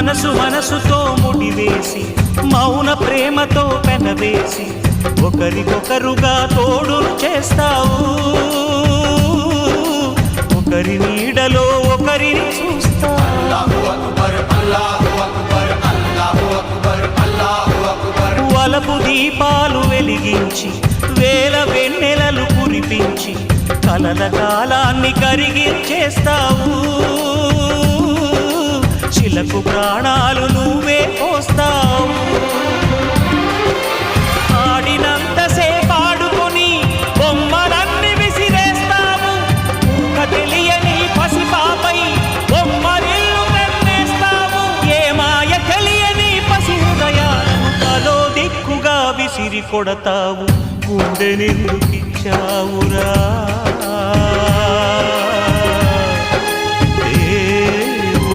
మనసుతో ముడివేసి మౌన ప్రేమతో పెనవేసి ఒకరికొకరుగా తోడును చేస్తావు. ఒకరి నీడలో ఒకరిని చూస్తావు. వలపు దీపాలు వెలిగించి వేల వెన్నెలలు కురిపించి కలల కాలాన్ని కరిగించేస్తావు. చిలకు ప్రాణాలు నువ్వే పోస్తావు. ఆడినంతసేపు ఆడుకొని బొమ్మలన్నీ విసిరేస్తావు. తెలియని పసిపాపై బొమ్మరిల్లు కన్నేస్తావు. ఏ మాయ తెలియని పసి హృదయాలను తలో దిక్కుగా విసిరి కొడతావు. గుండెనెందుకిచ్చావురా?